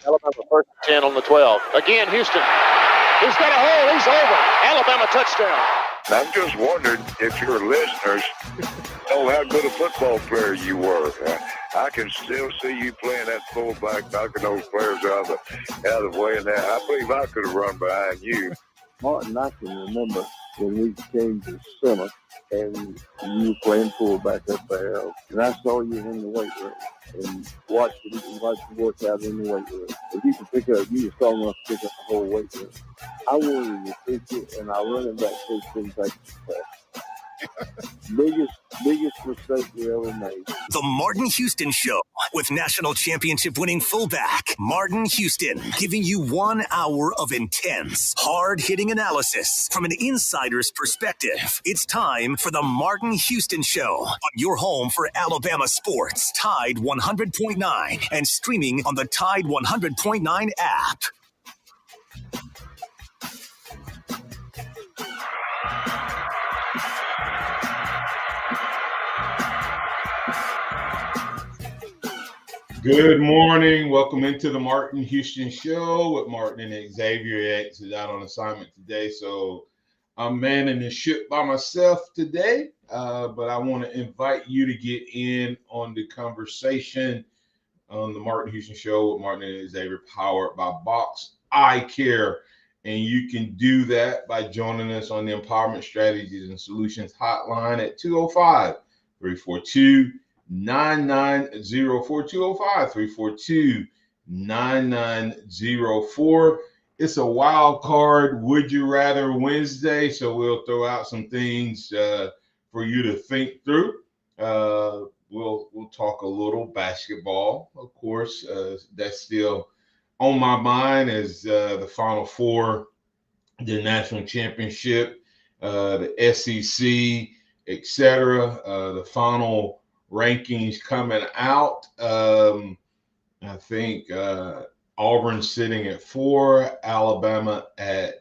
Alabama first and 10 on the 12. Again, Houston. He's got a hole. He's over. Alabama touchdown. I'm just wondering if your listeners know how good a football player you were. I can still see you playing that fullback, knocking those players out of the way. And that, I believe I could have run behind you. Martin, I can remember when we came to center and you were playing fullback up there. And I saw you in the weight room and watched you work out in the weight room. If you could pick up, you were strong enough to pick up the whole weight room. I wanted to pitch it, and I run it back to things like biggest mistake we ever made. The Martin Houston Show with national championship winning fullback Martin Houston, giving you 1 hour of intense, hard-hitting analysis from an insider's perspective. It's time for the Martin Houston Show on your home for Alabama sports, Tide 100.9, and streaming on the Tide 100.9 app. Good morning. Welcome into the Martin Houston Show with Martin and Xavier. X is out on assignment today, so I'm manning the ship by myself today. But I want to invite you to get in on the conversation on the Martin Houston Show with Martin and Xavier, powered by Box Eye Care. And you can do that by joining us on the Empowerment Strategies and Solutions hotline at 205-342-9904, 205-342-9904. It's a wild card Would You Rather Wednesday, so we'll throw out some things for you to think through. We'll talk a little basketball, of course. That's still on my mind as the Final Four, the national championship, the SEC, etc. The final rankings coming out. I think Auburn sitting at 4, Alabama at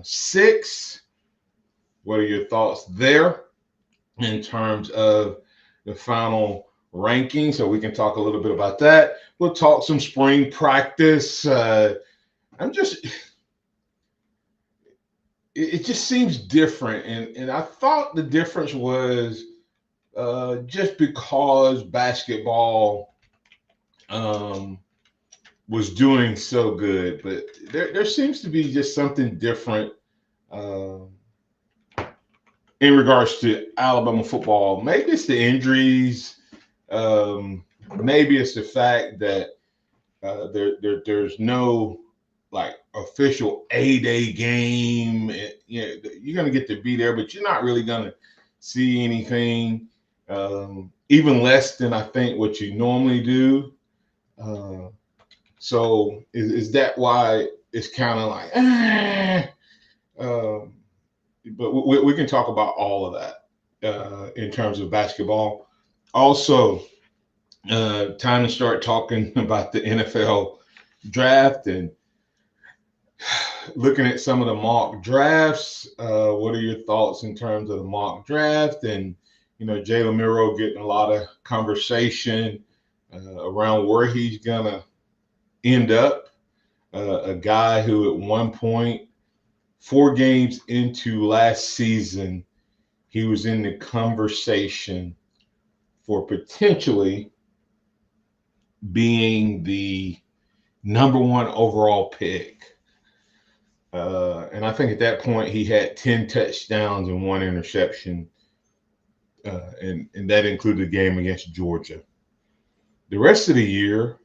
6. What are your thoughts there in terms of the final ranking? So we can talk a little bit about that. We'll talk some spring practice. It just seems different. And I thought the difference was just because basketball was doing so good, but there seems to be just something different in regards to Alabama football. Maybe it's the injuries. Maybe it's the fact that there's no like official A-Day game. You're going to get to be there, but you're not really going to see anything, even less than I think what you normally do. So is that why it's kind of like, but we can talk about all of that in terms of basketball. Also, time to start talking about the NFL draft and looking at some of the mock drafts. What are your thoughts in terms of the mock draft? And, Jalen Miro getting a lot of conversation around where he's going to end up. A guy who at one point, 4 games into last season, he was in the conversation for potentially being the number 1 overall pick. And I think at that point he had 10 touchdowns and 1 interception. And that included the game against Georgia. The rest of the year,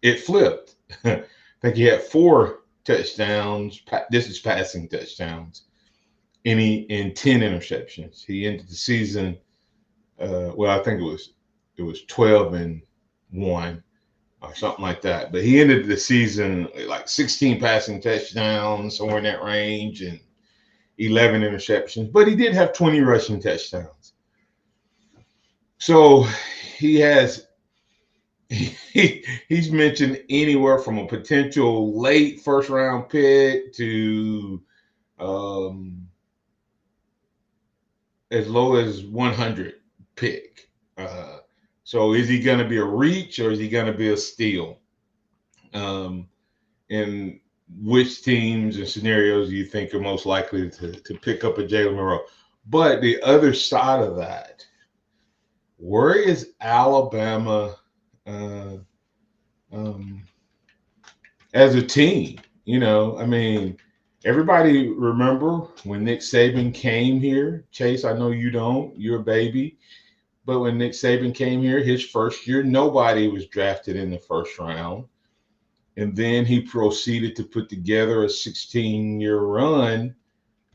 it flipped. I think he had 4 touchdowns. This is passing touchdowns. And 10 interceptions. He ended the season. I think it was 12-1 or something like that. But he ended the season like 16 passing touchdowns, somewhere in that range, and 11 interceptions. But he did have 20 rushing touchdowns. So he's mentioned anywhere from a potential late first-round pick to as low as 100 pick. So is he going to be a reach or is he going to be a steal? And which teams and scenarios do you think are most likely to pick up a Jalen Monroe? But the other side of that, where is Alabama um, as a team? I mean, everybody remember when Nick Saban came here. Chase, I know you don't. You're a baby. But when Nick Saban came here, his first year, nobody was drafted in the first round. And then he proceeded to put together a 16-year run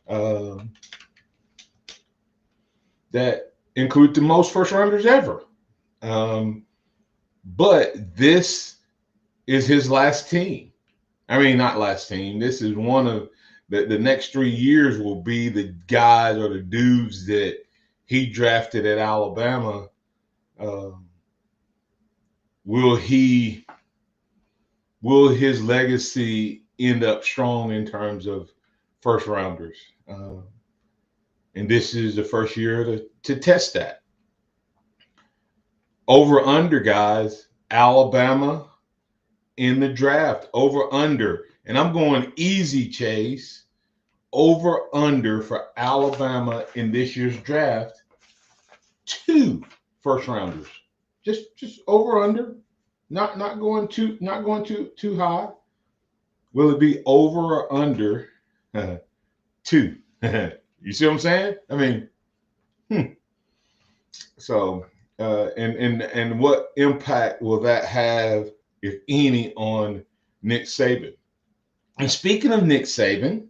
uh, that included the most first rounders ever. Um, but this is his last team. I mean, not last team. This is one of the next 3 years will be the guys or the dudes that he drafted at Alabama. Um, will his legacy end up strong in terms of first rounders? And this is the first year to test that. Over under, guys, Alabama in the draft, over under. And I'm going easy, Chase. Over under for Alabama in this year's draft, 2 first rounders. Just over under. Not going too high. Will it be over or under 2? You see what I'm saying? I mean, So, and what impact will that have, if any, on Nick Saban? And speaking of Nick Saban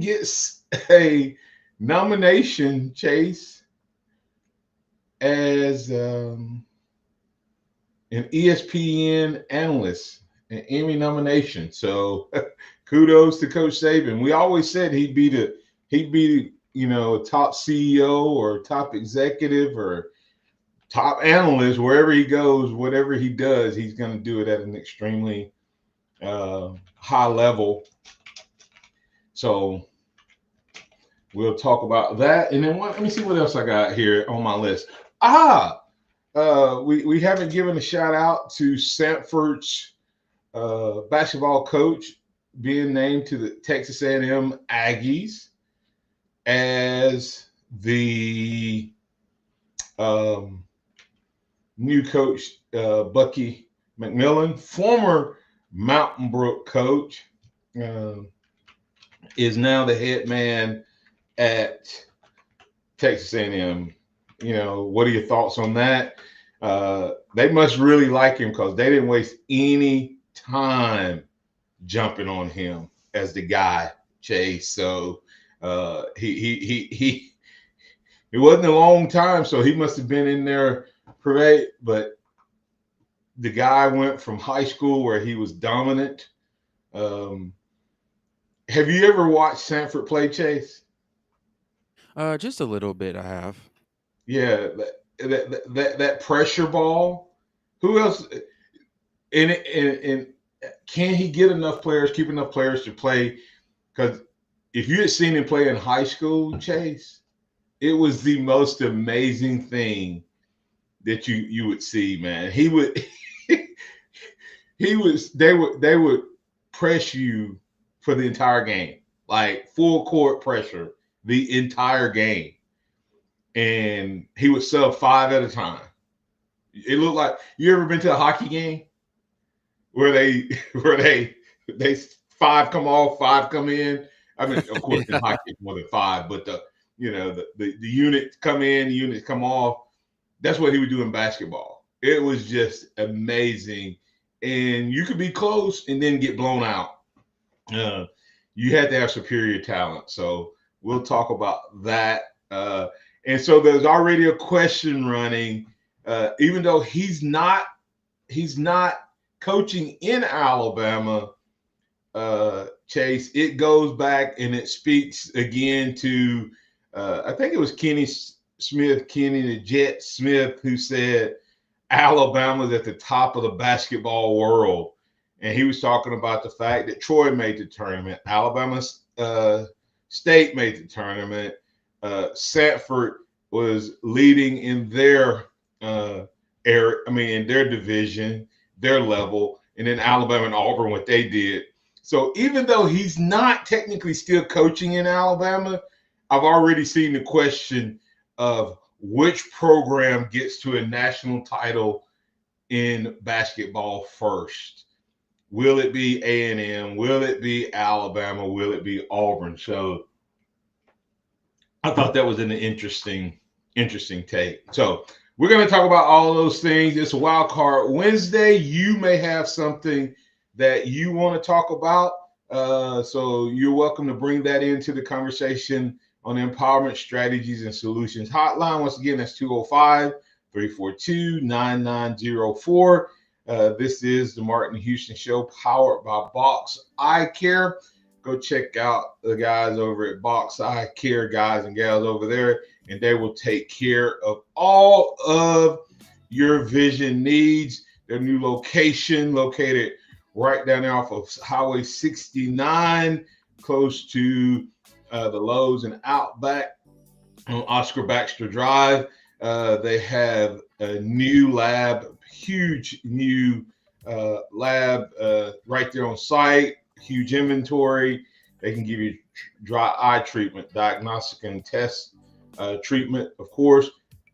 gets a nomination, Chase, as an ESPN analyst, an Emmy nomination. So, kudos to Coach Saban. We always said he'd be a top CEO or top executive or top analyst wherever he goes. Whatever he does, he's going to do it at an extremely high level. So we'll talk about that, and then let me see what else I got here on my list. We haven't given a shout out to Sanford's basketball coach being named to the Texas A&M Aggies as the new coach, Bucky McMillan, former Mountain Brook coach, is now the head man at Texas A&M. What are your thoughts on that? They must really like him because they didn't waste any time jumping on him as the guy, Chase. So it wasn't a long time, so he must have been in there parade. But the guy went from high school where he was dominant. Have you ever watched Sanford play, Chase? Just a little bit, I have. Yeah, that pressure ball. Who else? And can he get enough players, keep enough players to play? Because if you had seen him play in high school, Chase, it was the most amazing thing that you would see, man. They would press you for the entire game, like full court pressure the entire game. And he would sub 5 at a time. It looked like, you ever been to a hockey game where they 5 come off, 5 come in? I mean, of course, in hockey it's more than 5, but the units come in, the units come off. That's what he would do in basketball. It was just amazing. And you could be close and then get blown out. You had to have superior talent. So we'll talk about that. And so there's already a question running, even though he's not coaching in Alabama, Chase. It goes back and it speaks again to, I think it was Kenny the Jet Smith, who said Alabama's at the top of the basketball world. And he was talking about the fact that Troy made the tournament, Alabama State made the tournament, Sanford was leading in their in their division. their level, and then Alabama and Auburn, what they did. So even though he's not technically still coaching in Alabama, I've already seen the question of which program gets to a national title in basketball first. Will it be A&M? Will it be Alabama? Will it be Auburn? So I thought that was an interesting take. So we're going to talk about all of those things. It's a Wild Card Wednesday. You may have something that you want to talk about. So you're welcome to bring that into the conversation on the Empowerment Strategies and Solutions Hotline. Once again, that's 205-342-9904. This is the Martin Houston Show, powered by Box Eye Care. Go check out the guys over at Box Eye Care, guys and gals over there, and they will take care of all of your vision needs. Their new location located right down there off of Highway 69, close to the Lowe's and Outback on Oscar Baxter Drive. They have a new lab, huge new lab right there on site, huge inventory. They can give you dry eye treatment, diagnostic and test treatment, of course.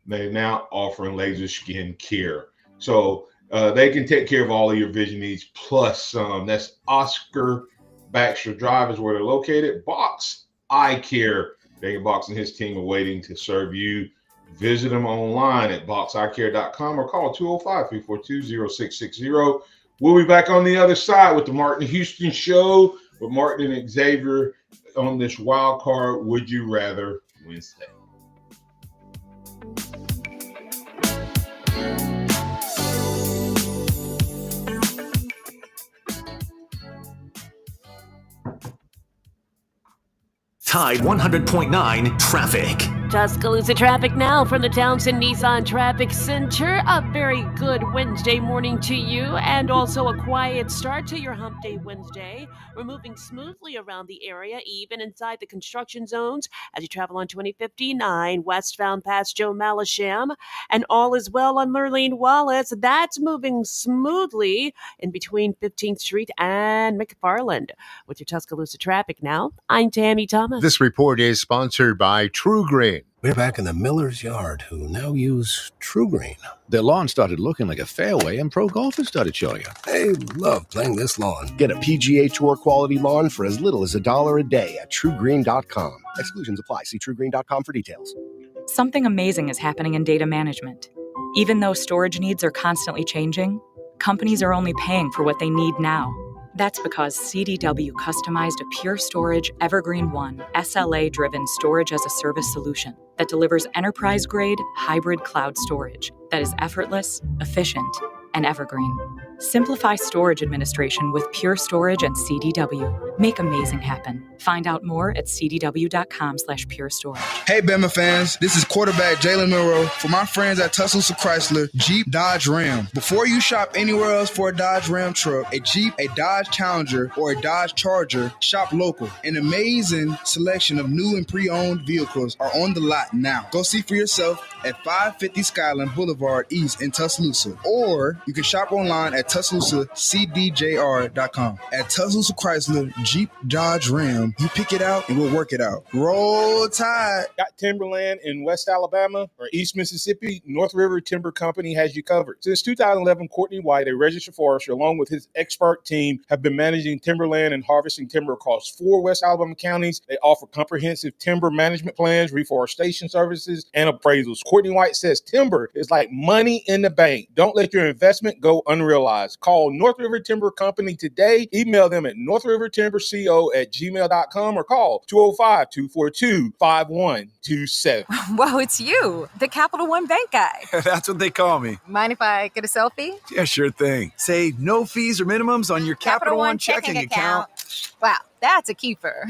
They're now offering laser skin care. So they can take care of all of your vision needs plus some. That's Oscar Baxter Drive is where they're located. Box Eye Care. David Box and his team are waiting to serve you. Visit them online at boxeyecare.com or call 205-342-0660. We'll be back on the other side with the Martin Houston Show with Martin and Xavier on this Wild Card Would You Rather Wednesday. Tide 100.9 traffic. Tuscaloosa traffic now from the Townsend Nissan Traffic Center. A very good Wednesday morning to you, and also a quiet start to your Hump Day Wednesday. We're moving smoothly around the area, even inside the construction zones, as you travel on 2059 westbound past Joe Malisham. And all is well on Lurleen Wallace. That's moving smoothly in between 15th Street and McFarland. With your Tuscaloosa traffic now, I'm Tammy Thomas. This report is sponsored by True Green. We're back in the miller's yard, who now use True Green. Their lawn started looking like a fairway, and pro golfers started showing up. They love playing this lawn. Get a PGA Tour quality lawn for as little as $1 a day at TrueGreen.com. Exclusions apply. See TrueGreen.com for details. Something amazing is happening in data management. Even though storage needs are constantly changing, companies are only paying for what they need now. That's because CDW customized a Pure Storage Evergreen One SLA-driven storage-as-a-service solution that delivers enterprise-grade hybrid cloud storage that is effortless, efficient, and evergreen. Simplify storage administration with Pure Storage and CDW. Make amazing happen. Find out more at cdw.com/purestorage. Hey, Bama fans, this is quarterback Jalen Milroe for my friends at Tuscaloosa Chrysler, Jeep, Dodge, Ram. Before you shop anywhere else for a Dodge Ram truck, a Jeep, a Dodge Challenger, or a Dodge Charger, shop local. An amazing selection of new and pre-owned vehicles are on the lot now. Go see for yourself at 550 Skyland Boulevard East in Tuscaloosa, or you can shop online at TuscaloosaCDJR.com. At Tuscaloosa Chrysler, Jeep, Dodge, Ram, you pick it out and we'll work it out. Roll Tide. Got timberland in West Alabama or East Mississippi? North River Timber Company has you covered. Since 2011, Courtney White, a registered forester, along with his expert team, have been managing timberland and harvesting timber across 4 West Alabama counties. They offer comprehensive timber management plans, reforestation services, and appraisals. Courtney White says timber is like money in the bank. Don't let your investment go unrealized. Call North River Timber Company today. Email them at northrivertimberco@gmail.com or call 205-242-5127. Whoa, it's you, the Capital One Bank guy. That's what they call me. Mind if I get a selfie? Yeah, sure thing. Say no fees or minimums on your Capital One checking account. Wow, that's a keeper.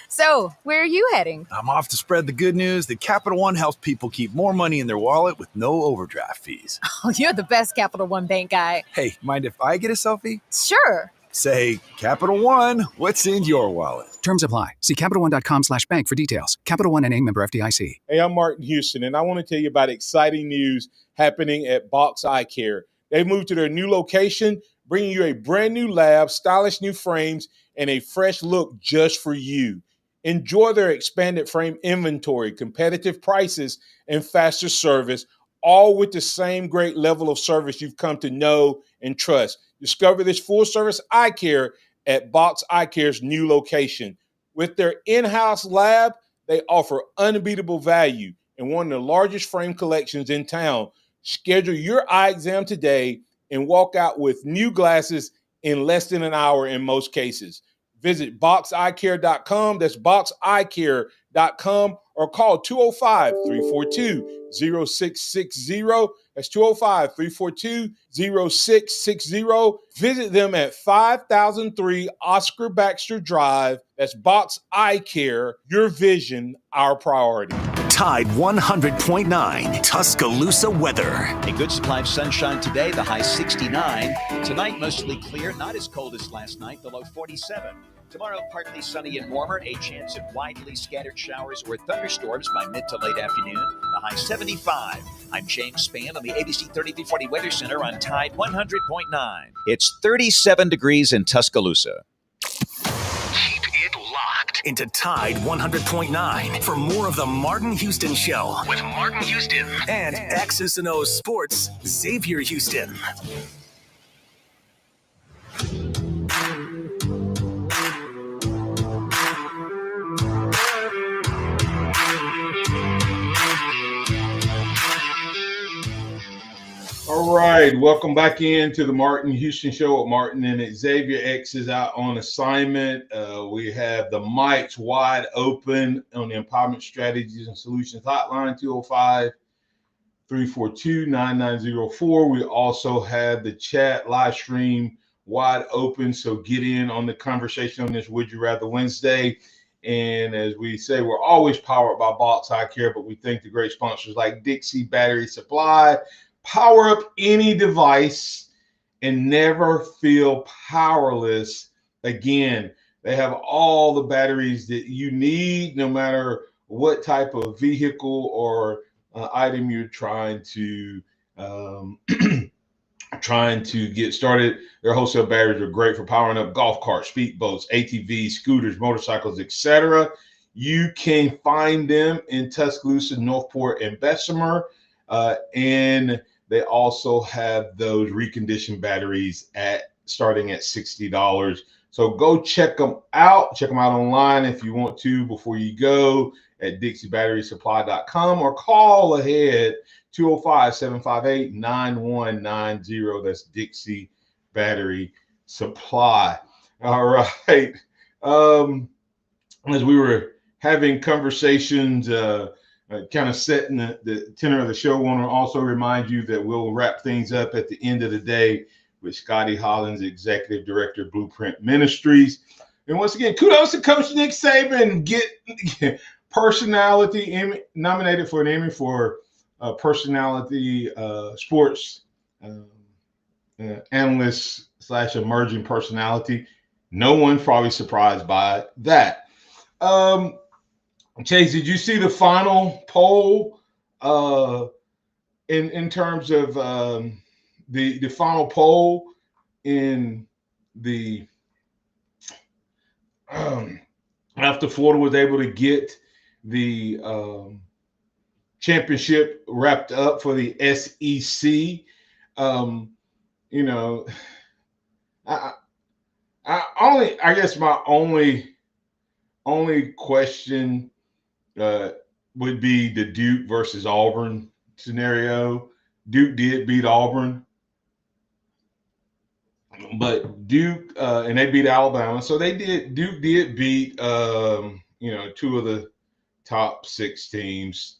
So, where are you heading? I'm off to spread the good news that Capital One helps people keep more money in their wallet with no overdraft fees. Oh, you're the best Capital One Bank guy. Hey, mind if I get a selfie? Sure. Say, Capital One, what's in your wallet? Terms apply. See CapitalOne.com/bank for details. Capital One NA, member FDIC. Hey, I'm Martin Houston, and I want to tell you about exciting news happening at Box Eye Care. They moved to their new location, bringing you a brand new lab, stylish new frames, and a fresh look just for you. Enjoy their expanded frame inventory, competitive prices, and faster service, all with the same great level of service you've come to know and trust. Discover this full-service eye care at Box Eye Care's new location. With their in-house lab, they offer unbeatable value and one of the largest frame collections in town. Schedule your eye exam today and walk out with new glasses in less than an hour in most cases. Visit boxeyecare.com. That's boxeyecare.com or call 205-342-0660. That's 205-342-0660. Visit them at 5003 Oscar Baxter Drive. That's Box Eye Care. Your vision, our priority. Tide 100.9 Tuscaloosa weather. A good supply of sunshine today, the high 69. Tonight, mostly clear, not as cold as last night, the low 47. Tomorrow, partly sunny and warmer, a chance of widely scattered showers or thunderstorms by mid to late afternoon, the high 75. I'm James Spann on the ABC 3340 Weather Center on Tide 100.9. It's 37 degrees in Tuscaloosa. Keep it locked into Tide 100.9 for more of the Martin Houston Show with Martin Houston and X's and O's Sports, Xavier Houston. All right, welcome back into the Martin Houston Show with Martin and Xavier. X is out on assignment. We have the mics wide open on the Empowerment Strategies and Solutions Hotline, 205-342-9904. We also have the chat live stream wide open, so get in on the conversation on this Would You Rather Wednesday. And as we say, we're always powered by Box Eye Care, but we thank the great sponsors like Dixie Battery Supply. Power up any device and never feel powerless again. They have all the batteries that you need, no matter what type of vehicle or item you're trying to get started. Their wholesale batteries are great for powering up golf carts, speedboats, ATVs, scooters, motorcycles, etc. You can find them in Tuscaloosa, Northport, and Bessemer, and they also have those reconditioned batteries starting at $60. So go check them out. Check them out online if you want to before you go at DixieBatterySupply.com or call ahead 205-758-9190. That's Dixie Battery Supply. All right. As we were having conversations, kind of setting the tenor of the show, I want to also remind you that we'll wrap things up at the end of the day with Scotty Hollins, Executive Director of Blueprint Ministries. And once again, kudos to Coach Nick Saban, get personality nominated for an Emmy for personality sports analyst / emerging personality. No one's probably surprised by that. Chase, did you see the final poll in terms of the final poll in the after Florida was able to get the championship wrapped up for the SEC? I guess my only question would be the Duke versus Auburn scenario. Duke did beat Auburn, but Duke and they beat Alabama, so Duke did beat two of the top 6 teams.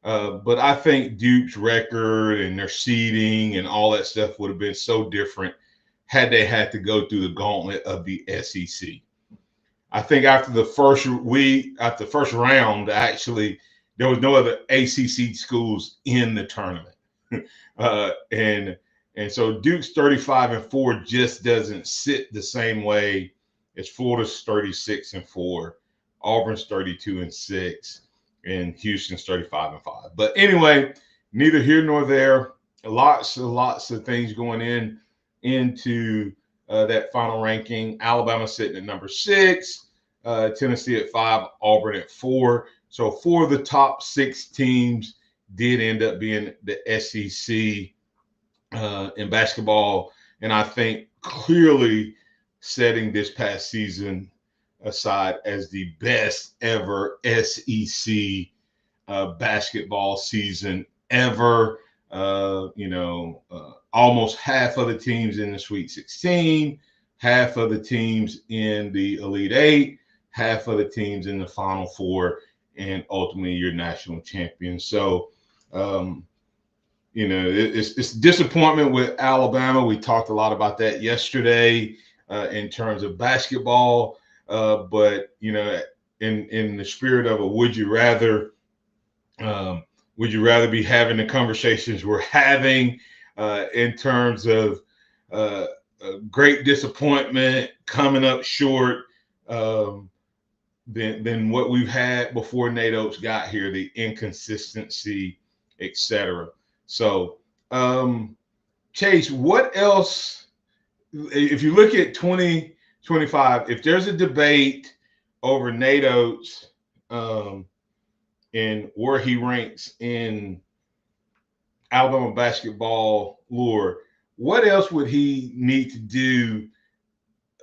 But I think Duke's record and their seeding and all that stuff would have been so different had they had to go through the gauntlet of the SEC. I think after the first round, actually, there was no other ACC schools in the tournament. And so Duke's 35-4 just doesn't sit the same way as Florida's 36-4, Auburn's 32-6, and Houston's 35-5. But anyway, neither here nor there. lots of things going into that final ranking. Alabama sitting at number 6, Tennessee at 5, Auburn at 4. So 4 of the top 6 teams did end up being the SEC in basketball, and I think clearly setting this past season aside as the best ever SEC basketball season ever. Almost half of the teams in the Sweet 16, half of the teams in the Elite 8, half of the teams in the Final Four, and ultimately your national champion. So, it's disappointment with Alabama. We talked a lot about that yesterday in terms of basketball. But in the spirit of a would you rather be having the conversations we're having in terms of great disappointment coming up short than what we've had before Nate Oates got here, the inconsistency, etc. So, Chase, what else, if you look at 2025, if there's a debate over Nate Oates and where he ranks in Alabama basketball lore, what else would he need to do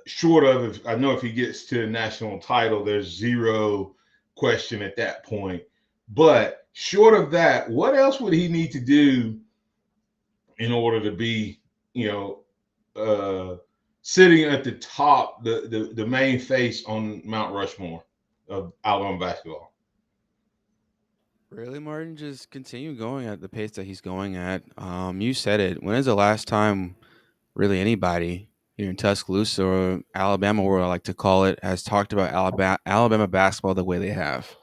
short of, I know if he gets to a national title, there's zero question at that point. But short of that, what else would he need to do in order to be, sitting at the top, the main face on Mount Rushmore of Alabama basketball? Really, Martin, just continue going at the pace that he's going at. You said it. When is the last time really anybody here in Tuscaloosa or Alabama, where I like to call it, has talked about Alabama basketball the way they have?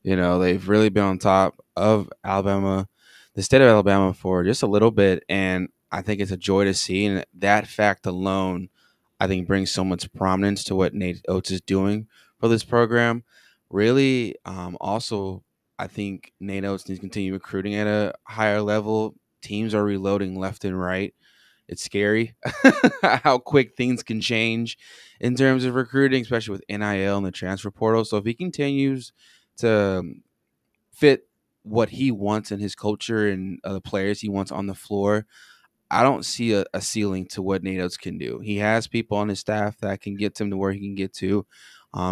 They've really been on top of Alabama, the state of Alabama, for just a little bit, and I think it's a joy to see. And that fact alone, I think, brings so much prominence to what Nate Oates is doing for this program. Really, also, I think Nate Oates needs to continue recruiting at a higher level. Teams are reloading left and right. It's scary how quick things can change in terms of recruiting, especially with NIL and the transfer portal. So if he continues to fit what he wants in his culture and the players he wants on the floor, I don't see a ceiling to what Nate Oates can do. He has people on his staff that can get him to where he can get to.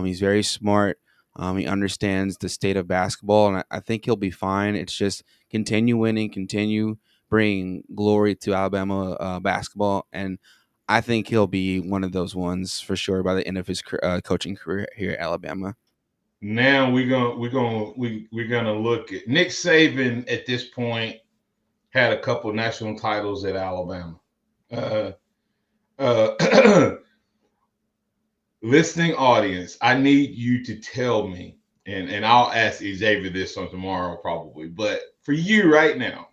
He's very smart. He understands the state of basketball, and I think he'll be fine. It's just continue winning, continue bringing glory to Alabama basketball, and I think he'll be one of those ones for sure by the end of his coaching career here at Alabama. Now we're gonna look at Nick Saban. At this point, had a couple national titles at Alabama. Listening audience, I need you to tell me, and I'll ask Xavier this on tomorrow probably, but for you right now,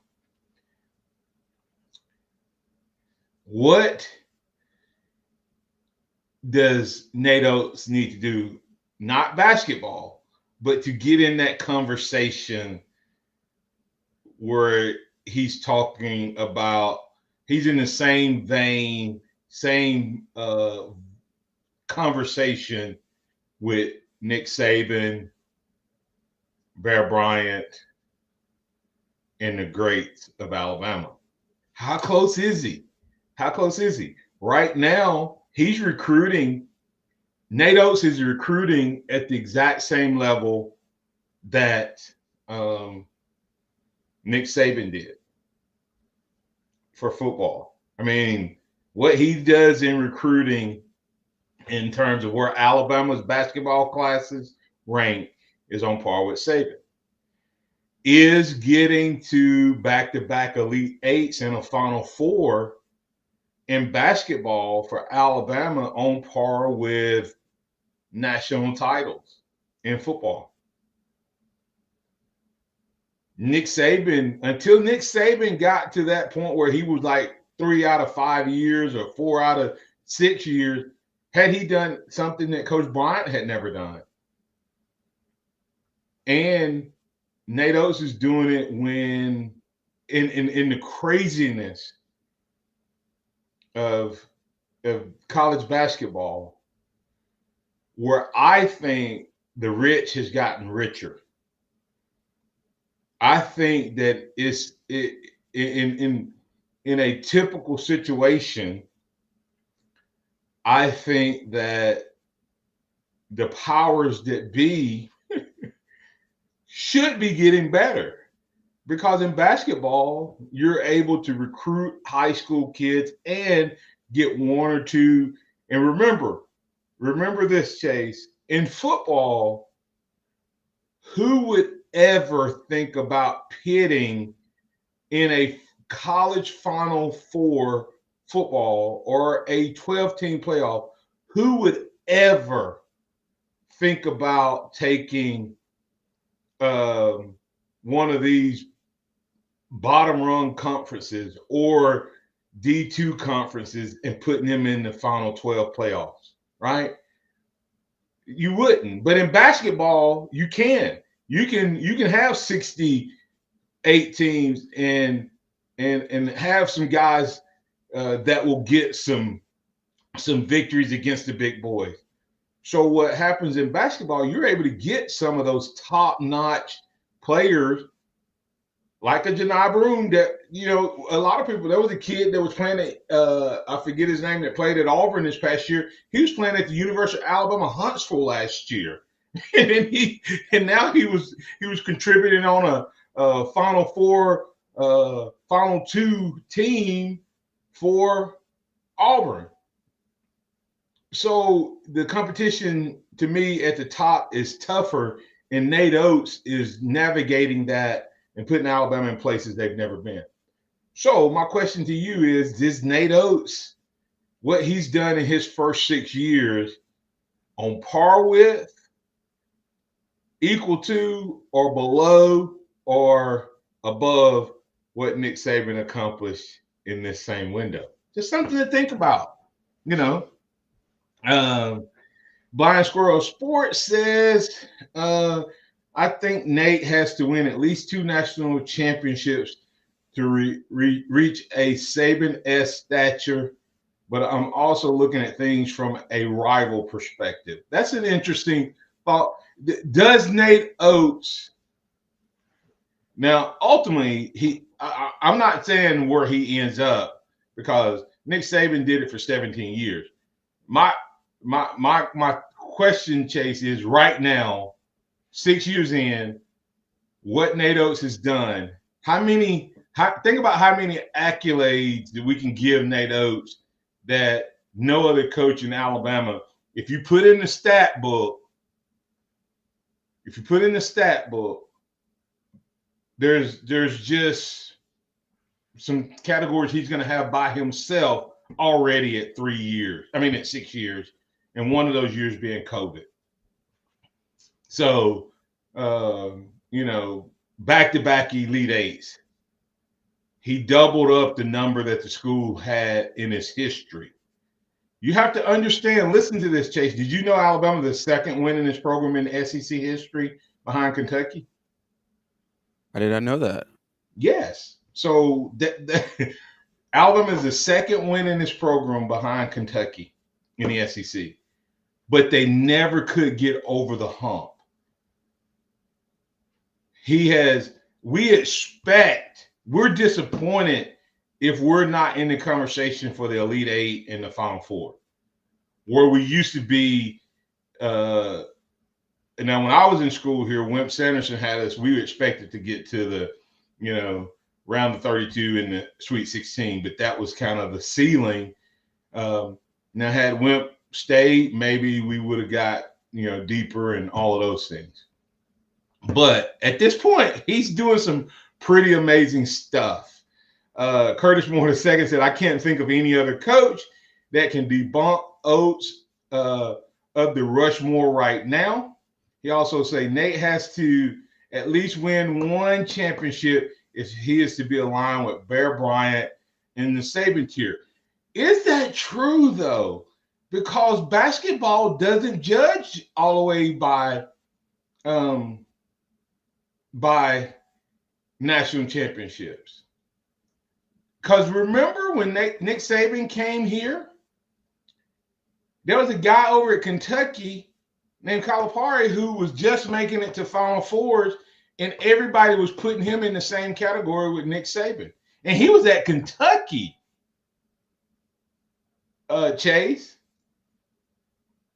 what does Nate Oates need to do, not basketball, but to get in that conversation where he's talking about, he's in the same vein, same conversation with Nick Saban, Bear Bryant, and the greats of Alabama? How close is he? How close is he? Right now, he's recruiting. Nate Oates is recruiting at the exact same level that Nick Saban did for football. I mean, what he does in recruiting in terms of where Alabama's basketball classes rank is on par with Saban. Is getting to back-to-back Elite Eights and a Final Four in basketball for Alabama on par with national titles in football? Nick Saban, until Nick Saban got to that point where he was like 3 out of 5 years or 4 out of 6 years, had he done something that Coach Bryant had never done. And Nate Oates is doing it when in the craziness of college basketball, where I think the rich has gotten richer. I think that in a typical situation, I think that the powers that be should be getting better, because in basketball, you're able to recruit high school kids and get one or two. And remember this, Chase, in football, who would ever think about pitting in a college Final Four football or a 12-team playoff? Who would ever think about taking one of these bottom rung conferences or D2 conferences and putting them in the final 12 playoffs, right? You wouldn't. But in basketball, you can. You can have 68 teams and have some guys that will get some victories against the big boys. So what happens in basketball, you're able to get some of those top-notch players like a Janai Broom that, a lot of people, there was a kid that was playing at, I forget his name, that played at Auburn this past year. He was playing at the University of Alabama Huntsville last year. And now he was contributing on a Final Four, Final Two team for Auburn. So the competition to me at the top is tougher, and Nate Oates is navigating that and putting Alabama in places they've never been. So my question to you is Nate Oates, what he's done in his first 6 years, on par with, equal to, or below, or above what Nick Saban accomplished in this same window? Just something to think about, Blind Squirrel Sports says, I think Nate has to win at least 2 national championships to reach a Saban-esque stature, but I'm also looking at things from a rival perspective. That's an interesting thought. Does Nate Oates, now ultimately, I'm not saying where he ends up, because Nick Saban did it for 17 years. My question, Chase, is right now, 6 years in, what Nate Oates has done. Think about how many accolades that we can give Nate Oates that no other coach in Alabama. If you put in the stat book, there's just some categories he's going to have by himself already at 6 years, and one of those years being COVID. So, back-to-back Elite Eights. He doubled up the number that the school had in its history. You have to understand, listen to this, Chase. Did you know Alabama the second win in this program in SEC history behind Kentucky? I did not know that. Yes. So Alabama is the second win in this program behind Kentucky in the SEC. But they never could get over the hump. We're disappointed if we're not in the conversation for the Elite Eight and the Final Four, where we used to be. And now when I was in school here, Wimp Sanderson had us, we were expected to get to the, round of 32 in the Sweet 16, but that was kind of the ceiling. Now had Wimp stayed, maybe we would have got, deeper and all of those things. But at this point, he's doing some pretty amazing stuff. Curtis Moore II said, I can't think of any other coach that can debunk Oates of the Rushmore right now. He also said Nate has to at least win one championship if he is to be aligned with Bear Bryant in the Saban tier. Is that true, though? Because basketball doesn't judge all the way by national championships. Because remember when Nick Saban came here, there was a guy over at Kentucky named Calipari who was just making it to Final Fours, and everybody was putting him in the same category with Nick Saban. And he was at Kentucky, Chase,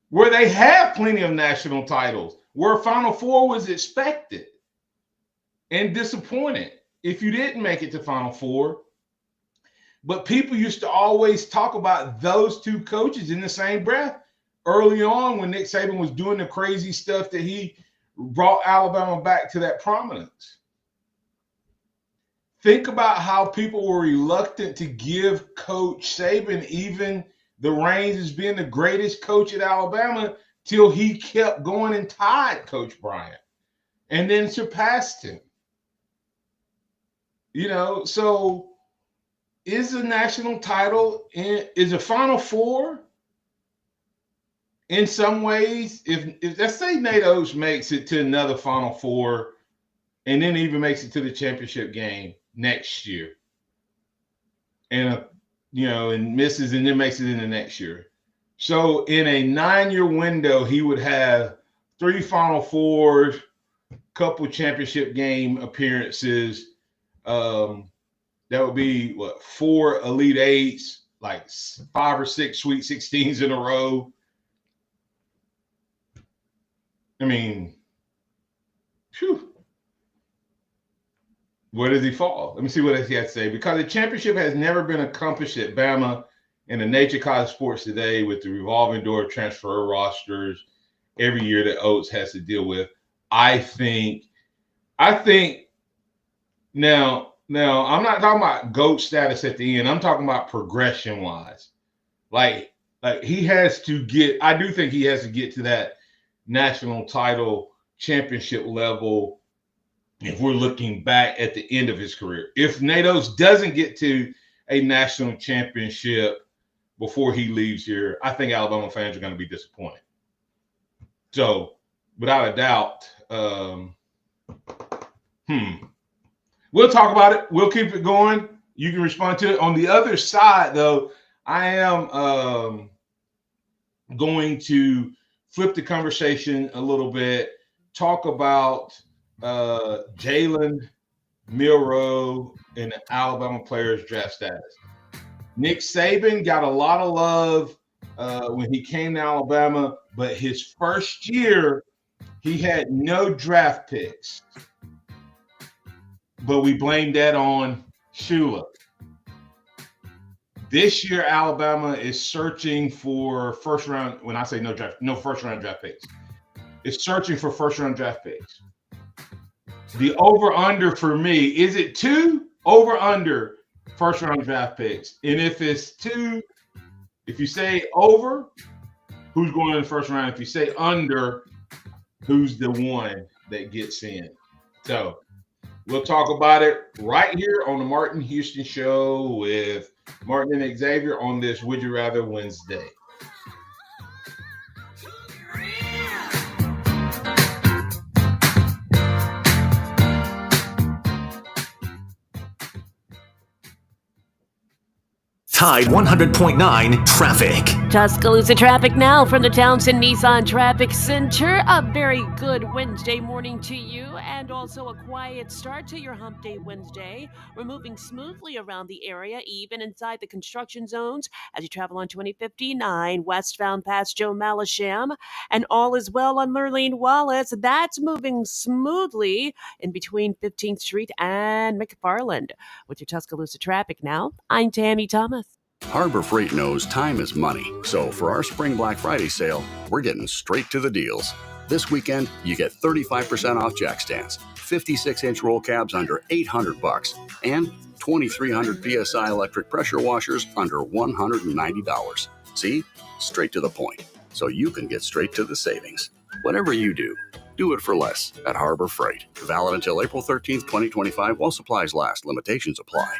where they have plenty of national titles, where Final Four was expected and disappointed if you didn't make it to Final Four. But people used to always talk about those two coaches in the same breath early on when Nick Saban was doing the crazy stuff that he brought Alabama back to that prominence. Think about how people were reluctant to give Coach Saban even the reins as being the greatest coach at Alabama till he kept going and tied Coach Bryant and then surpassed him. So is a national title, is a Final Four in some ways, if let's say Nate Oates makes it to another Final Four and then even makes it to the championship game next year and misses and then makes it in the next year. So in a 9-year window, he would have 3 Final Fours, couple championship game appearances. That would be 4 Elite Eights, like 5 or 6 Sweet 16s in a row. I mean, phew. Where does he fall? Let me see what he has to say. Because the championship has never been accomplished at Bama in the nature of college sports today with the revolving door transfer rosters every year that Oates has to deal with. I think now I'm not talking about GOAT status at the end. I'm talking about progression wise. Like he has to get, I do think he has to get to that national title championship level if we're looking back at the end of his career. If Nate Oates doesn't get to a national championship before he leaves here, I think Alabama fans are going to be disappointed. So, without a doubt, we'll talk about it. We'll keep it going. You can respond to it. On the other side, though, I am going to flip the conversation a little bit, talk about Jalen Milroe and the Alabama players' draft status. Nick Saban got a lot of love when he came to Alabama, but his first year, he had no draft picks. But we blamed that on Shula. This year, Alabama is searching for first round. When I say no first round draft picks, it's searching for first round draft picks. The over/under for me, is it 2 over/under first round draft picks? And if it's 2, if you say over, who's going in the first round? If you say under, who's the one that gets in? So we'll talk about it right here on the Martin Houston Show with Martin and Xavier on this Would You Rather Wednesday. Tide 100.9 traffic. Tuscaloosa traffic now from the Townsend Nissan Traffic Center. A very good Wednesday morning to you, and also a quiet start to your Hump Day Wednesday. We're moving smoothly around the area, even inside the construction zones, as you travel on 2059 westbound past Joe Malisham, and all is well on Lurleen Wallace. That's moving smoothly in between 15th Street and McFarland. With your Tuscaloosa traffic now, I'm Tammy Thomas. Harbor Freight knows time is money, so for our Spring Black Friday sale, we're getting straight to the deals. This weekend, you get 35% off jack stands, 56-inch roll cabs under $800, and 2,300 PSI electric pressure washers under $190. See? Straight to the point, so you can get straight to the savings. Whatever you do it for less at Harbor Freight. Valid until April 13th, 2025, while supplies last. Limitations apply.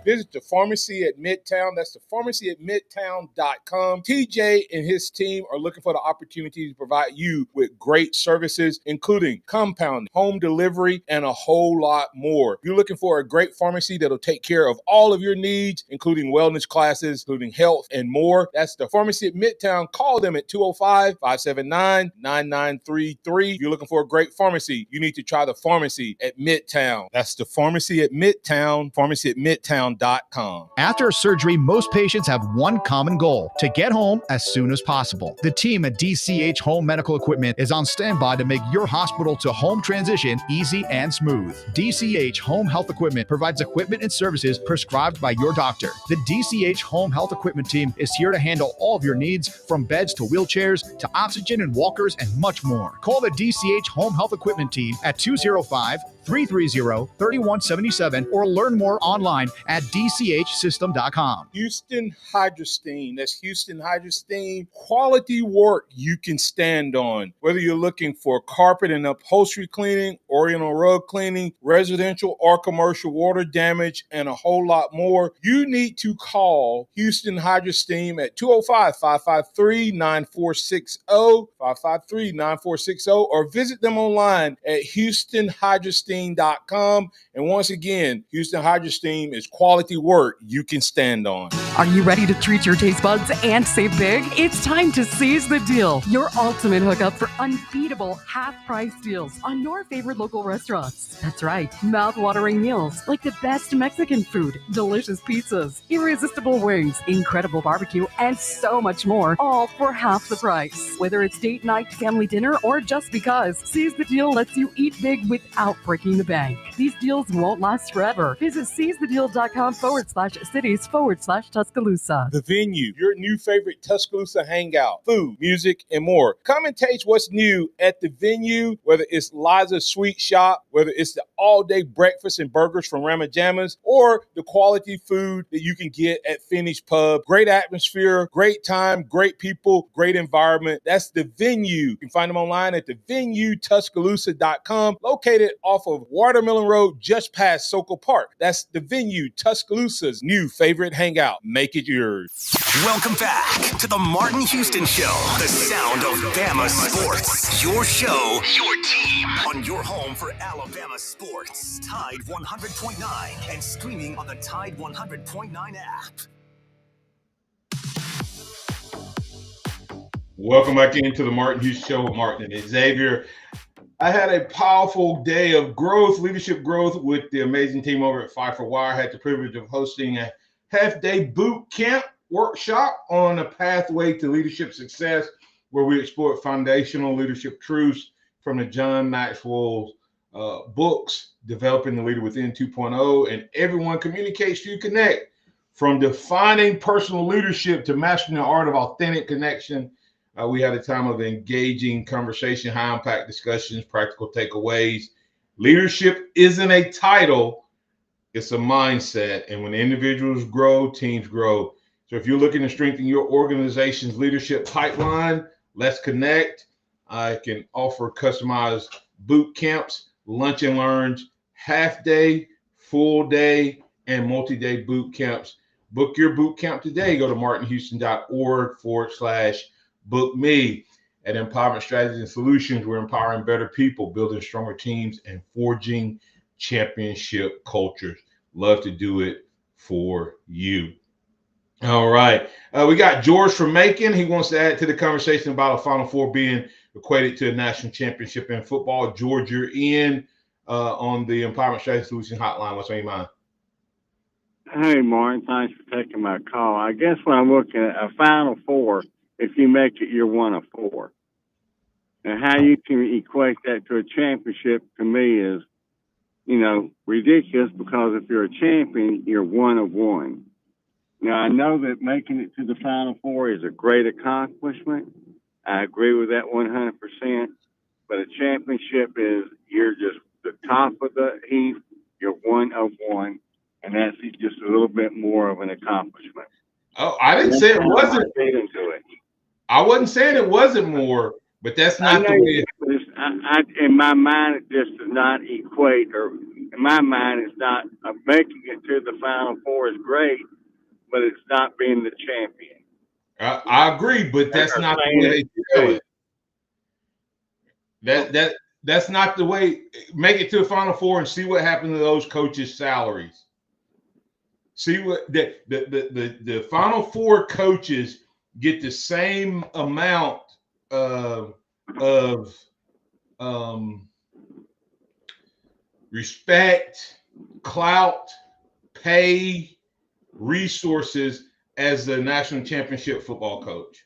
Visit the pharmacy at Midtown. That's the pharmacy at midtown.com. TJ and his team are looking for the opportunity to provide you with great services, including compounding, home delivery, and a whole lot more. You're looking for a great pharmacy that'll take care of all of your needs, including wellness classes, including health, and more. That's the pharmacy at Midtown. Call them at 205-579-9933. If you're looking for a great pharmacy, you need to try the pharmacy at Midtown. That's the pharmacy at Midtown, pharmacy at midtown.com. After surgery, most patients have one common goal: to get home as soon as possible. The team at DCH Home Medical Equipment is on standby to make your hospital to home transition easy and smooth. DCH Home Health Equipment provides equipment and services prescribed by your doctor. The DCH Home Health Equipment team is here to handle all of your needs, from beds to wheelchairs to oxygen and walkers and much more. Call the DCH Home Health Equipment team at 205-330-3177 or learn more online at dchsystem.com. Houston Hydrosteam. That's Houston Hydrosteam. Quality work you can stand on. Whether you're looking for carpet and upholstery cleaning, oriental rug cleaning, residential or commercial water damage, and a whole lot more, you need to call Houston Hydrosteam at 205-553-9460, 553-9460, or visit them online at houstonhydrosteam.com. And once again, Houston Hydrosteam is quality work you can stand on. Are you ready to treat your taste buds and save big? It's time to seize the deal. Your ultimate hookup for unbeatable half-price deals on your favorite local restaurants. That's right, mouth-watering meals like the best Mexican food, delicious pizzas, irresistible wings, incredible barbecue, and so much more, all for half the price. Whether it's date night, family dinner, or just because, Seize the Deal lets you eat big without breaking the bank. These deals won't last forever. Visit seizethedeal.com/cities/Tuscaloosa. The Venue, your new favorite Tuscaloosa hangout, food, music, and more. Come and taste what's new at The Venue, whether it's Liza's Sweet Shop, whether it's the all-day breakfast and burgers from Ramajama's, or the quality food that you can get at Finish Pub. Great atmosphere, great time, great people, great environment. That's The Venue. You can find them online at thevenuetuscaloosa.com, located off of Watermelon Road, just past Sokol Park. That's The Venue, Tuscaloosa's new favorite hangout. Make it yours. Welcome back to the Martin Houston Show, the sound of Bama sports. Your show, your team, on your home for Alabama sports. Tide 100.9 and streaming on the Tide 100.9 app. Welcome back into the Martin Houston Show with Martin and Xavier. I had a powerful day of growth, leadership growth with the amazing team over at Five for Wire. I had the privilege of hosting a half-day boot camp workshop on a pathway to leadership success, where we explored foundational leadership truths from the John Maxwell books, Developing the Leader Within 2.0, and Everyone Communicates to Connect. From defining personal leadership to mastering the art of authentic connection. We had a time of engaging conversation, high-impact discussions, practical takeaways. Leadership isn't a title, it's a mindset. And when individuals grow, teams grow. So if you're looking to strengthen your organization's leadership pipeline, let's connect. I can offer customized boot camps, lunch and learns, half-day, full-day, and multi-day boot camps. Book your boot camp today. Go to martinhouston.org/book me. At Empowerment Strategies and Solutions, we're empowering better people, building stronger teams, and forging championship cultures. Love to do it for you. All right. We got George from Macon. He wants to add to the conversation about a Final Four being equated to a national championship in football. George, you're in on the Empowerment Strategies and Solutions hotline. What's on your mind? Hey, Martin. Thanks for taking my call. I guess when I'm looking at a Final Four, if you make it, you're one of four. And how you can equate that to a championship, to me, is, ridiculous, because if you're a champion, you're one of one. Now, I know that making it to the Final Four is a great accomplishment. I agree with that 100%. But a championship is you're just the top of the heap, you're one of one, and that's just a little bit more of an accomplishment. Oh, I didn't say it wasn't. I wasn't saying it wasn't more, but that's not the way. In my mind, it just does not equate or in my mind, it's not making it to the Final Four is great, but it's not being the champion. I agree, but that's not the way they sell it. That's not the way. Make it to the Final Four and see what happened to those coaches' salaries. See what the Final Four coaches get the same amount of respect, clout, pay, resources as the national championship football coach.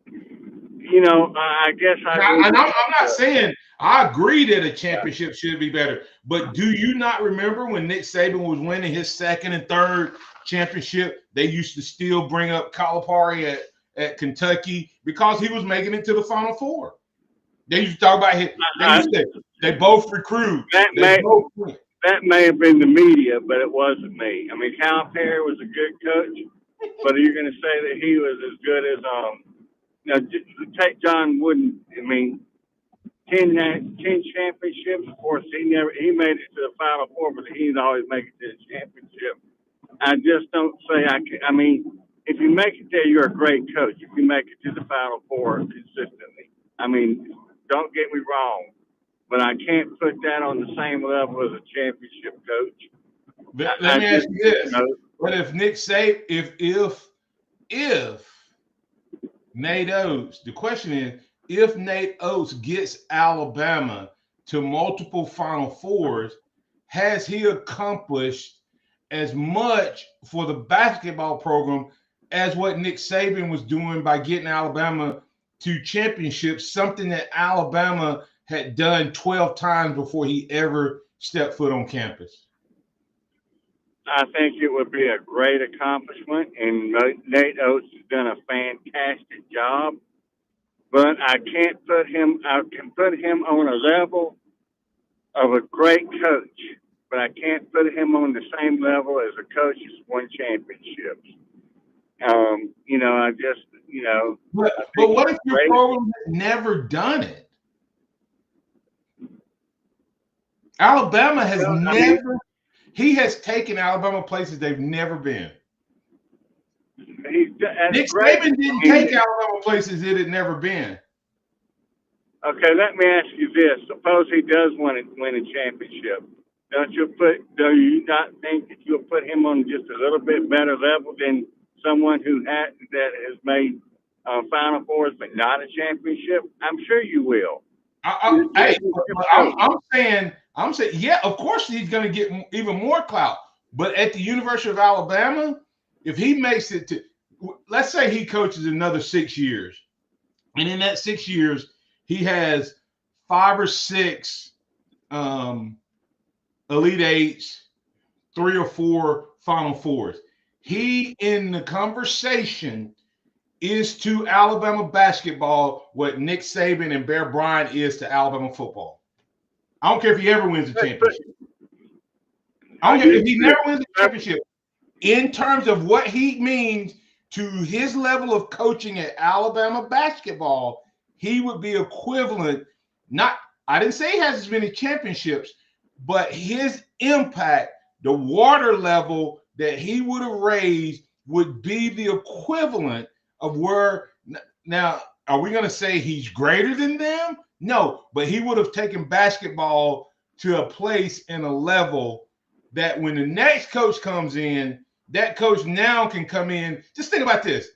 You know, I guess I'm not saying I agree that a championship should be better, but do you not remember when Nick Saban was winning his second and third championship? They used to still bring up Calipari at Kentucky because he was making it to the Final Four. They used to talk about him. They both recruit. That may have been the media, but it wasn't me. I mean, Calipari was a good coach, but are you going to say that he was as good as take John Wooden? I mean, 10 championships. Of course, he made it to the Final Four, but he didn't always make it to the championship. I just don't say I can. I mean, if you make it there, you're a great coach. If you make it to the Final Four consistently, I mean, don't get me wrong, but I can't put that on the same level as a championship coach. Let me ask you this: But if Nick Saban, if Nate Oates, the question is, if Nate Oates gets Alabama to multiple Final Fours, has he accomplished as much for the basketball program as what Nick Saban was doing by getting Alabama to championships, something that Alabama had done 12 times before he ever stepped foot on campus? I think it would be a great accomplishment, and Nate Oates has done a fantastic job. But I can put him on a level of a great coach, but I can't put him on the same level as a coach who's won championships. You know, I just, you know. But what if your program has never done it? Alabama has he has taken Alabama places they've never been. Nick Saban didn't take Alabama places it had never been. Okay, let me ask you this. Suppose he does win a championship. Do you not think that you'll put him on just a little bit better level than someone that has made Final Fours but not a championship? I'm sure you will. I'm saying, yeah, of course he's going to get even more clout. But at the University of Alabama, if he makes it to, let's say he coaches another 6 years, and in that 6 years, he has 5 or 6 Elite Eights, 3 or 4 Final Fours. He, in the conversation, is to Alabama basketball what Nick Saban and Bear Bryant is to Alabama football. I don't care if he ever wins a championship. I don't care if he never wins a championship. In terms of what he means to his level of coaching at Alabama basketball, he would be equivalent. I didn't say he has as many championships, but his impact, the water level that he would have raised would be the equivalent of where. Now, are we going to say he's greater than them? No, but he would have taken basketball to a place and a level that when the next coach comes in, that coach now can come in. Just think about this.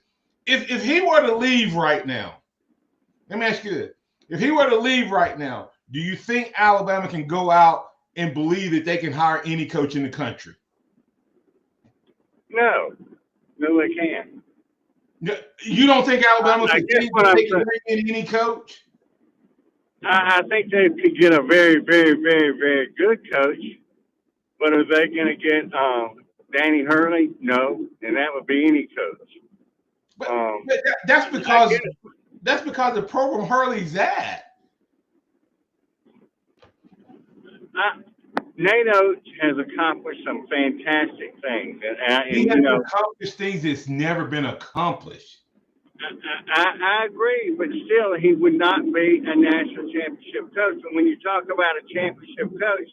If he were to leave right now, let me ask you this. If he were to leave right now, do you think Alabama can go out and believe that they can hire any coach in the country? No, they can't. You don't think Alabama can bring in any coach? I think they could get a very, very, very, very good coach, but are they going to get Danny Hurley? No, and that would be any coach. But that's because the program Hurley's at. Nate Oates has accomplished some fantastic things, He has accomplished things that's never been accomplished. I agree, but still, he would not be a national championship coach. And when you talk about a championship coach,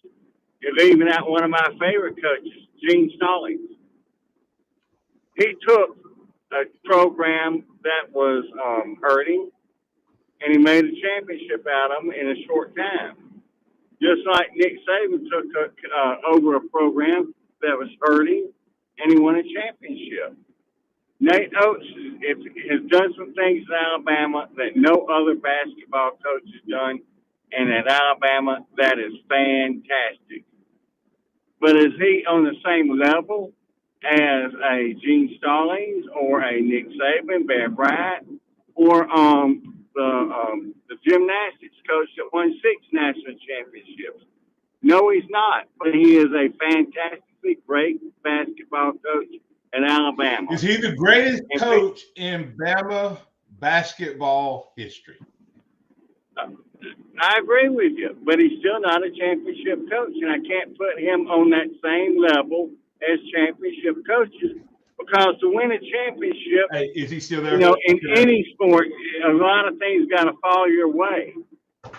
is even out one of my favorite coaches, Gene Stallings. He took a program that was hurting, and he made a championship out of them in a short time. Just like Nick Saban took over a program that was hurting, and he won a championship. Nate Oates has done some things in Alabama that no other basketball coach has done, and at Alabama, that is fantastic. But is he on the same level as a Gene Stallings or a Nick Saban, Bear Bryant, or the gymnastics coach that won 6 national championships? No, he's not. But he is a fantastically great basketball coach in Alabama. Is he the greatest coach in Bama basketball history? I agree with you, but he's still not a championship coach, and I can't put him on that same level as championship coaches, because to win a championship, hey, is he still there? You know, in any sport, a lot of things got to fall your way.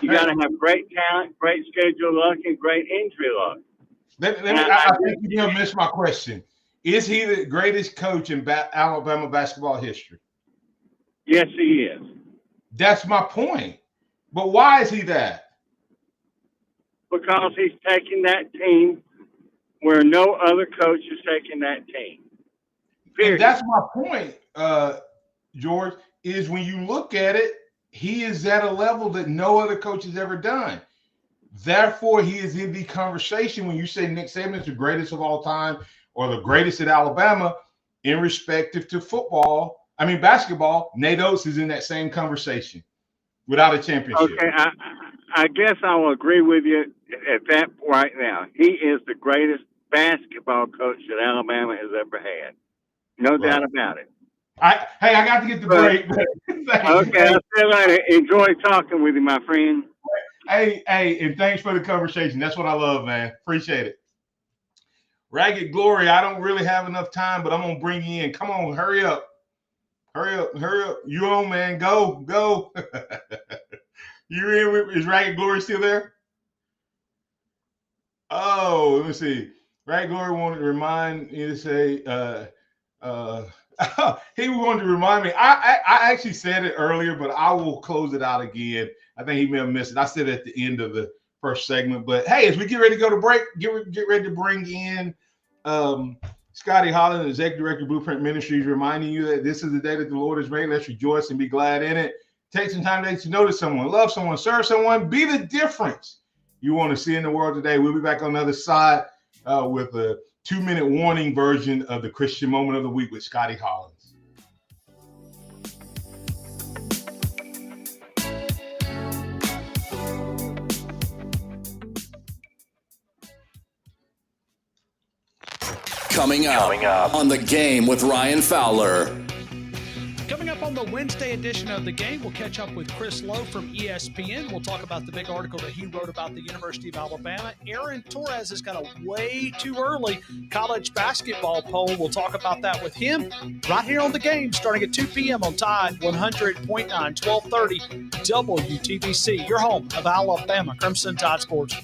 You got to have great talent, great schedule luck, and great injury luck. I think you missed my question. Is he the greatest coach in Alabama basketball history? Yes, he is. That's my point. But why is he that? Because he's taking that team where no other coach is taking that team. Period. And that's my point, George, is when you look at it, he is at a level that no other coach has ever done. Therefore, he is in the conversation when you say Nick Saban is the greatest of all time or the greatest at Alabama in respective to basketball. Nate Oates is in that same conversation without a championship. Okay, I guess I will agree with you at that right now. He is the greatest basketball coach that Alabama has ever had. No doubt about it. I got to get the break. Okay, I'll see you later. Enjoy talking with you, my friend. Hey, and thanks for the conversation. That's what I love, man. Appreciate it. Ragged Glory, I don't really have enough time, but I'm going to bring you in. Come on, hurry up. Hurry up. You on, man. Go. You in? Is Ragged Glory still there? Oh, let me see. Ragged Glory wanted to remind me to say, he wanted to remind me. I actually said it earlier, but I will close it out again. I think he may have missed it. I said it at the end of the first segment. But hey, as we get ready to go to break, get ready to bring in Scotty Holland, Executive Director of Blueprint Ministries, reminding you that this is the day that the Lord has made. Let's rejoice and be glad in it. Take some time today to notice someone, love someone, serve someone, be the difference you want to see in the world today. We'll be back on the other side with a 2-minute warning version of the Christian Moment of the Week with Scotty Holland. Coming up on The Game with Ryan Fowler. Coming up on the Wednesday edition of The Game, we'll catch up with Chris Lowe from ESPN. We'll talk about the big article that he wrote about the University of Alabama. Aaron Torres has got a way too early college basketball poll. We'll talk about that with him right here on The Game, starting at 2 p.m. on Tide 100.9, 1230 WTBC, your home of Alabama Crimson Tide Sports.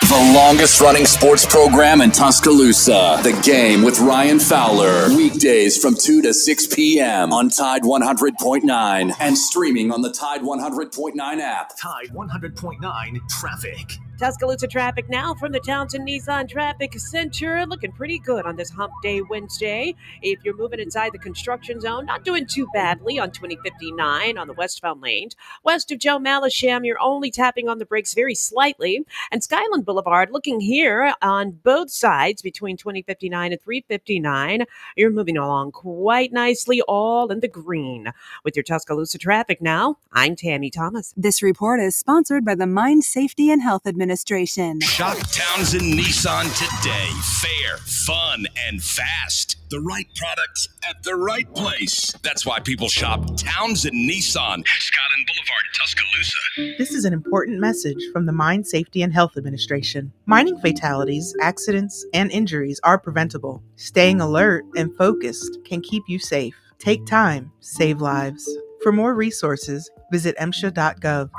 The longest running sports program in Tuscaloosa. The Game with Ryan Fowler. Weekdays from 2 to 6 p.m. on Tide 100.9 and streaming on the Tide 100.9 app. Tide 100.9 traffic. Tuscaloosa traffic now from the Townsend Nissan Traffic Center. Looking pretty good on this Hump Day Wednesday. If you're moving inside the construction zone, not doing too badly on 2059 on the westbound lanes. West of Joe Malisham, you're only tapping on the brakes very slightly. And Skyland Boulevard, looking here on both sides between 2059 and 359. You're moving along quite nicely, all in the green. With your Tuscaloosa traffic now, I'm Tammy Thomas. This report is sponsored by the Mine Safety and Health Administration. Shop Townsend Nissan today. Fair, fun, and fast. The right product at the right place. That's why people shop Townsend Nissan. Skyland Boulevard, Tuscaloosa. This is an important message from the Mine Safety and Health Administration. Mining fatalities, accidents, and injuries are preventable. Staying alert and focused can keep you safe. Take time, save lives. For more resources, visit MSHA.gov.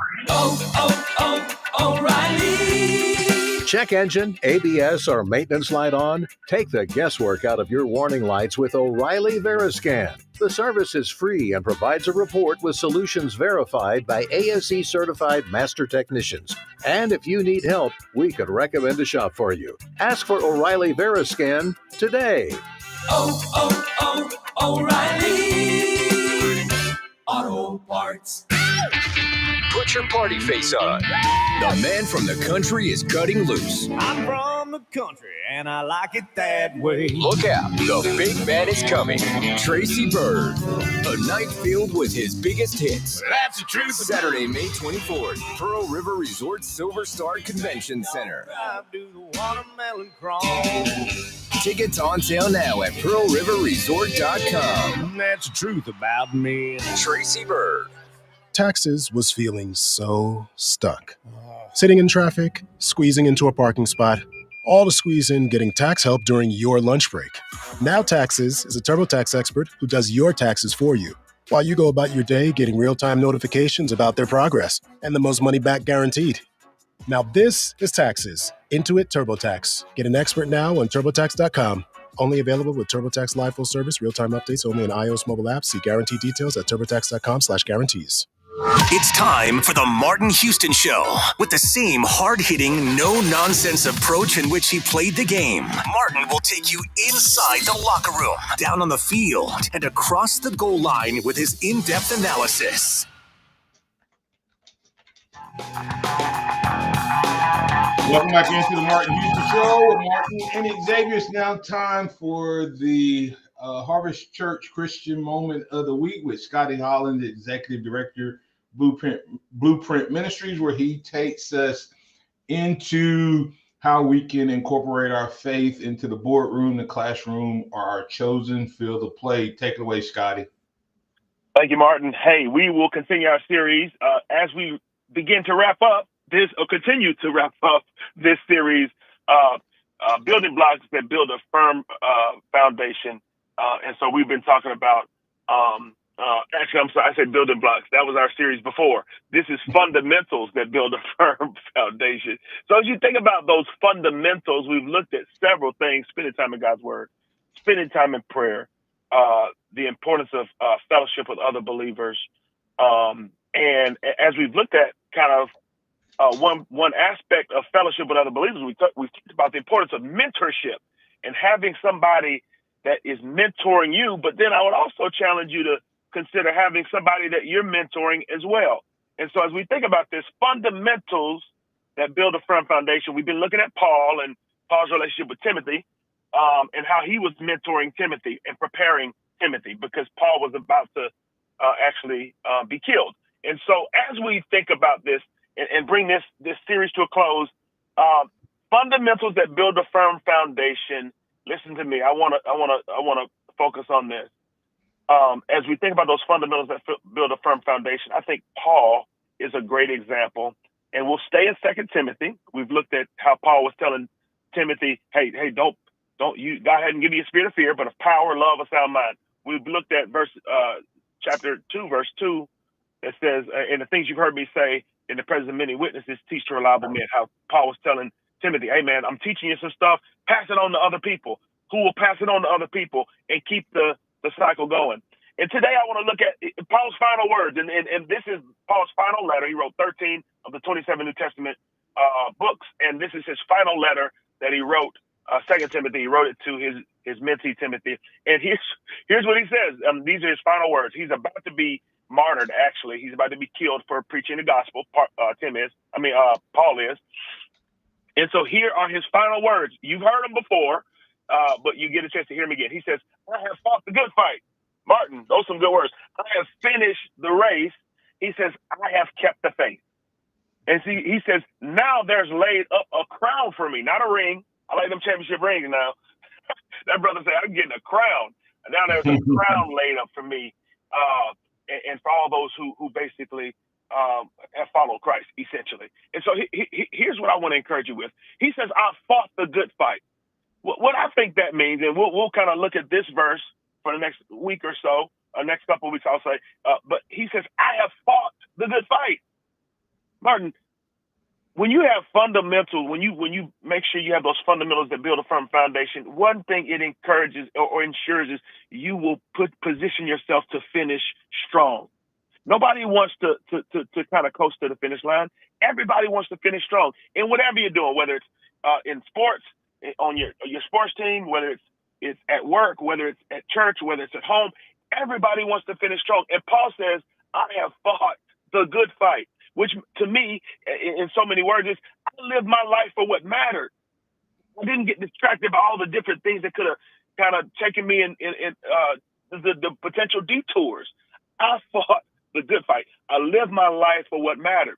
O'Reilly Check engine, ABS, or maintenance light on? Take the guesswork out of your warning lights with O'Reilly Veriscan. The service is free and provides a report with solutions verified by ASE certified master technicians. And if you need help, we could recommend a shop for you. Ask for O'Reilly Veriscan today. O'Reilly Auto Parts. Put your party face on. The man from the country is cutting loose. I'm from the country, and I like it that way. Look out, the big man is coming. Tracy Bird. A night filled with his biggest hits. That's the truth. Saturday, May 24th, Pearl River Resort Silver Star Convention Center. Drive to the watermelon crawl. Tickets on sale now at pearlriverresort.com. That's the truth about me. Tracy Bird. Taxes was feeling so stuck. Sitting in traffic, squeezing into a parking spot, all to squeeze in getting tax help during your lunch break. Now Taxes is a TurboTax expert who does your taxes for you, while you go about your day getting real-time notifications about their progress and the most money back guaranteed. Now this is Taxes. Intuit TurboTax. Get an expert now on TurboTax.com. Only available with TurboTax Live Full Service, real-time updates only on iOS mobile apps. See guarantee details at TurboTax.com/guarantees. It's time for the Martin Houston Show. With the same hard-hitting, no-nonsense approach in which he played the game, Martin will take you inside the locker room, down on the field, and across the goal line with his in-depth analysis. Welcome back into the Martin Houston Show with Martin and Xavier. It's now time for the Harvest Church Christian Moment of the Week with Scotty Holland, the Executive Director, Blueprint Ministries, where he takes us into how we can incorporate our faith into the boardroom, the classroom, or our chosen field of play. Take it away, Scotty. Thank you, Martin. Hey, we will continue our series as we begin to wrap up this, or continue to wrap up this series, building blocks that build a firm foundation. And so we've been talking about, actually, I'm sorry, I said building blocks. That was our series before. This is fundamentals that build a firm foundation. So as you think about those fundamentals, we've looked at several things: spending time in God's Word, spending time in prayer, the importance of fellowship with other believers. And as we've looked at kind of one aspect of fellowship with other believers, we've talked about the importance of mentorship and having somebody that is mentoring you. But then I would also challenge you to consider having somebody that you're mentoring as well. And so as we think about this, fundamentals that build a firm foundation, we've been looking at Paul and Paul's relationship with Timothy, and how he was mentoring Timothy and preparing Timothy, because Paul was about to actually be killed. And so as we think about this and bring this series to a close, fundamentals that build a firm foundation. Listen to me. I want to focus on this. As we think about those fundamentals that build a firm foundation, I think Paul is a great example. And we'll stay in 2 Timothy. We've looked at how Paul was telling Timothy, hey, don't you, God hadn't given you a spirit of fear, but of power, love, a sound mind. We've looked at chapter 2, verse 2, that says, and the things you've heard me say in the presence of many witnesses, teach to reliable men. How Paul was telling Timothy, hey, man, I'm teaching you some stuff. Pass it on to other people who will pass it on to other people and keep the cycle going. And today I want to look at Paul's final words. And this is Paul's final letter. He wrote 13 of the 27 New Testament books. And this is his final letter that he wrote, 2 Timothy. He wrote it to his mentee, Timothy. And here's what he says. These are his final words. He's about to be martyred, actually. He's about to be killed for preaching the gospel. Paul is. And so here are his final words. You've heard them before, but you get a chance to hear them again. He says, I have fought the good fight. Martin, those are some good words. I have finished the race. He says, I have kept the faith. And see, he says, now there's laid up a crown for me, not a ring. I like them championship rings now. That brother said, I'm getting a crown. And now there's a crown laid up for me. And for all those who basically have followed Christ, essentially. And so here's what I want to encourage you with. He says, I fought the good fight. What I think that means, and we'll kind of look at this verse for the next week or so, next couple of weeks, I'll say. But he says, I have fought the good fight. Martin, when you have fundamentals, when you make sure you have those fundamentals that build a firm foundation, one thing it encourages or ensures is you will position yourself to finish strong. Nobody wants to kind of coast to the finish line. Everybody wants to finish strong in whatever you're doing, whether it's in sports, on your sports team, whether it's at work, whether it's at church, whether it's at home. Everybody wants to finish strong. And Paul says, I have fought the good fight, which to me, in so many words, is I lived my life for what mattered. I didn't get distracted by all the different things that could have kind of taken me in the potential detours. I fought the good fight. I lived my life for what mattered.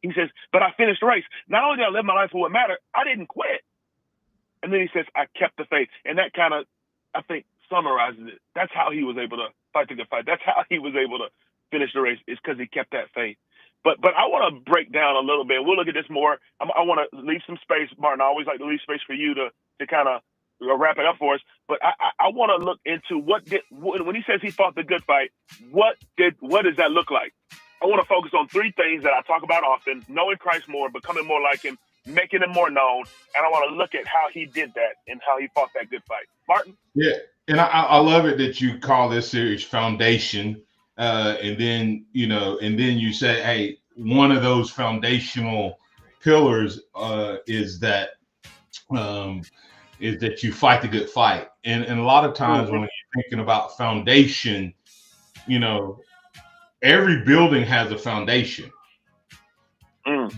He says, but I finished the race. Not only did I live my life for what mattered, I didn't quit. And then he says, I kept the faith. And that kind of, I think, summarizes it. That's how he was able to fight the good fight. That's how he was able to finish the race, is because he kept that faith. But I want to break down a little bit. We'll look at this more. I want to leave some space, Martin. I always like to leave space for you to kind of wrap it up for us. But I want to look into when he says he fought the good fight, what does that look like? I want to focus on three things that I talk about often: knowing Christ more, becoming more like him, making him more known. And I want to look at how he did that and how he fought that good fight. Martin? Yeah, and I love it that you call this series Foundation. And then you say, hey, one of those foundational pillars is that you fight the good fight. And a lot of times when you're thinking about foundation, every building has a foundation,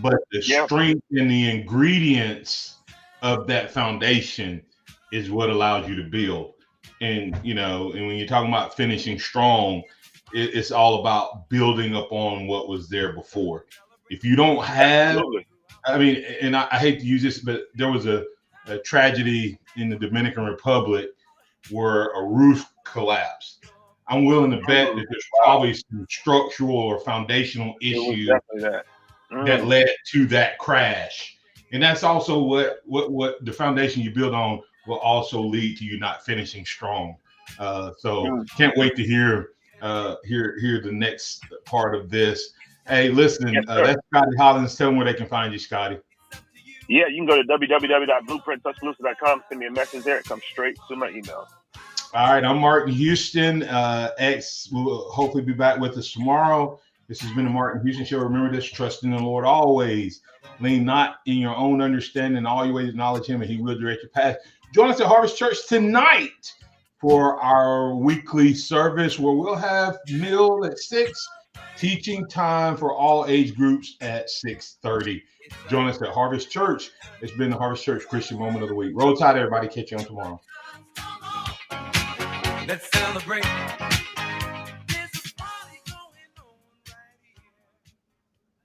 but the strength and the ingredients of that foundation is what allows you to build. And and when you're talking about finishing strong, it's all about building up on what was there before. If you don't have, and I hate to use this, but there was a tragedy in the Dominican Republic where a roof collapsed. I'm willing to bet that there's probably some structural or foundational issues that led to that crash. And that's also what the foundation you build on will also lead to you not finishing strong. So can't wait to hear the next part of this. Hey, listen, that's Scotty Hollins. Tell them where they can find you, Scotty. Yeah, you can go to www.blueprinttuscaloosa.com. Send me a message there. It comes straight to my email. All right, I'm Martin Houston. X will hopefully be back with us tomorrow. This has been the Martin Houston Show. Remember this: trust in the Lord always. Lean not in your own understanding. In all your ways acknowledge him, and he will direct your path. Join us at Harvest Church tonight for our weekly service, where we'll have meal at 6, teaching time for all age groups at 6:30. Join us at Harvest Church. It's been the Harvest Church Christian Moment of the Week. Roll Tide, everybody. Catch you on tomorrow. Let's celebrate.